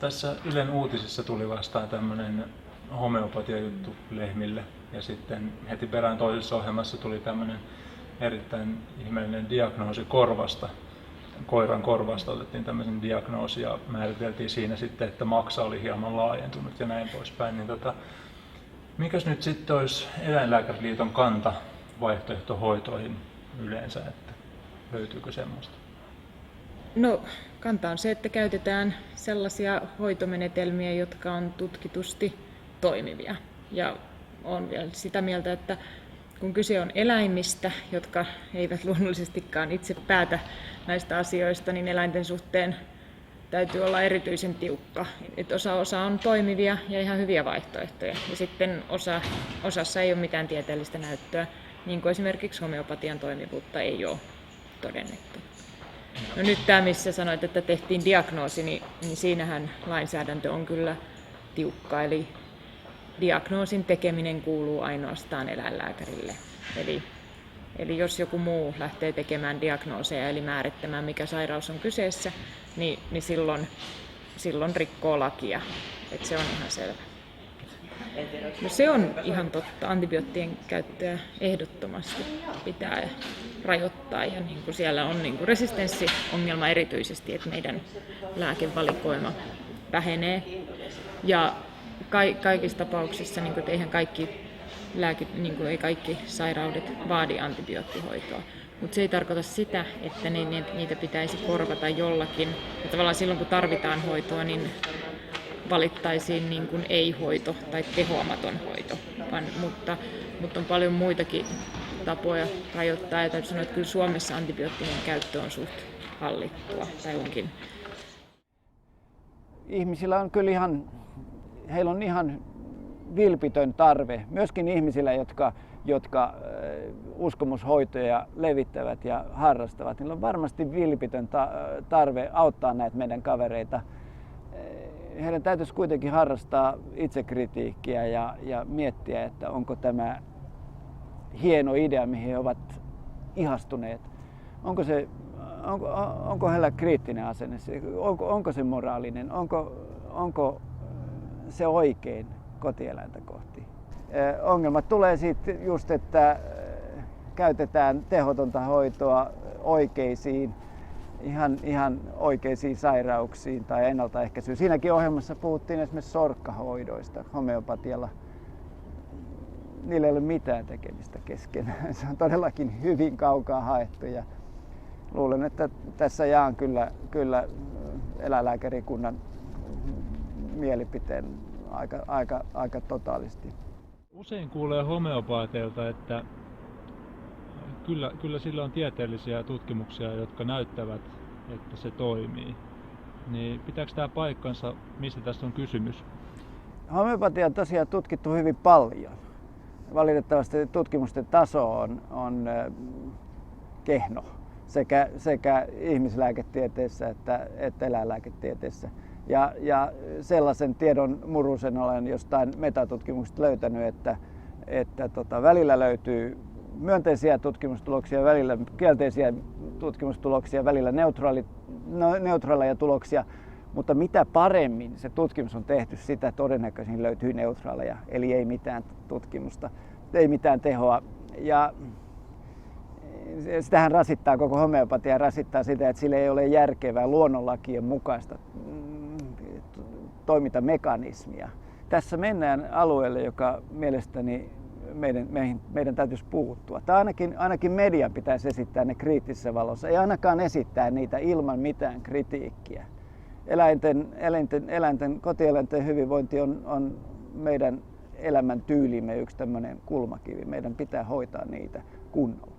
Tässä Ylen uutisissa tuli vastaan tämmöinen homeopatia-juttu lehmille ja sitten heti perään toisessa ohjelmassa tuli tämmöinen erittäin ihmeellinen diagnoosi korvasta. Koiran korvasta otettiin tämmöisen diagnoosi ja määriteltiin siinä sitten, että maksa oli hieman laajentunut ja näin poispäin. Niin mikäs nyt sitten olisi Eläinlääkäriliiton kanta vaihtoehtohoitoihin yleensä, että löytyykö semmoista? No, kanta on se, että käytetään sellaisia hoitomenetelmiä, jotka on tutkitusti toimivia. Ja olen vielä sitä mieltä, että kun kyse on eläimistä, jotka eivät luonnollisestikaan itse päätä näistä asioista, niin eläinten suhteen täytyy olla erityisen tiukka. Et osa on toimivia ja ihan hyviä vaihtoehtoja. Ja sitten osassa ei ole mitään tieteellistä näyttöä, niin kuin esimerkiksi homeopatian toimivuutta ei ole todennettu. No nyt tämä, missä sanoit, että tehtiin diagnoosi, niin siinähän lainsäädäntö on kyllä tiukka. Eli diagnoosin tekeminen kuuluu ainoastaan eläinlääkärille. Eli jos joku muu lähtee tekemään diagnooseja eli määrittämään, mikä sairaus on kyseessä, niin silloin rikkoo lakia. Et se on ihan selvä. No se on ihan totta. Antibioottien käyttöä ehdottomasti pitää rajoittaa. Ja niin kuin siellä on niin kuin resistenssiongelma erityisesti, että meidän lääkevalikoima vähenee. Ja kaikissa tapauksissa niin kuin, eihän ei kaikki sairaudet vaadi antibioottihoitoa. Mutta se ei tarkoita sitä, että niitä pitäisi korvata jollakin. Ja tavallaan silloin kun tarvitaan hoitoa, niin valittaisiin niin kuin ei-hoito tai tehoamaton hoito. Mutta on paljon muitakin tapoja rajoittaa. Ja täytyy sanoa, että kyllä Suomessa antibioottinen käyttö on suht hallittua tai onkin. Ihmisillä on kyllä heillä on ihan vilpitön tarve, myöskin ihmisillä, jotka uskomushoitoja levittävät ja harrastavat. Niillä on varmasti vilpitön tarve auttaa näitä meidän kavereita. Heidän täytyisi kuitenkin harrastaa itsekritiikkiä ja miettiä, että onko tämä hieno idea, mihin he ovat ihastuneet. Onko heillä kriittinen asenne, onko se moraalinen, onko se oikein kotieläintä kohti. Ongelmat tulee siitä just, että käytetään tehotonta hoitoa ihan oikeisiin sairauksiin tai ennaltaehkäisyyn. Siinäkin ohjelmassa puhuttiin esimerkiksi sorkkahoidoista homeopatialla. Niillä ei ole mitään tekemistä keskenään. Se on todellakin hyvin kaukaa haettu ja luulen, että tässä jaan kyllä eläinlääkärikunnan mielipiteen aika totaalisti. Usein kuulee homeopaateilta, että kyllä sillä on tieteellisiä tutkimuksia, jotka näyttävät, että se toimii. Niin pitääkö tämä paikkansa, mistä tässä on kysymys? Homeopatia on tosiaan tutkittu hyvin paljon. Valitettavasti tutkimusten taso on kehno sekä ihmislääketieteessä että eläinlääketieteessä. Ja sellaisen tiedon murusen olen jostain metatutkimuksesta löytänyt, että välillä löytyy myönteisiä tutkimustuloksia, välillä kielteisiä tutkimustuloksia, välillä neutraaleja tuloksia, mutta mitä paremmin se tutkimus on tehty, sitä todennäköisin löytyy neutraaleja, eli ei mitään tutkimusta, ei mitään tehoa. Ja sitähän rasittaa koko homeopatia, rasittaa sitä, että sillä ei ole järkevää luonnonlakien mukaista toimintamekanismia. Tässä mennään alueelle, joka mielestäni meidän täytyisi puuttua. Tai ainakin median pitäisi esittää ne kriittisessä valossa, ei ainakaan esittää niitä ilman mitään kritiikkiä. Kotieläinten hyvinvointi on meidän elämän tyylimme yksi tämmöinen kulmakivi. Meidän pitää hoitaa niitä kunnolla.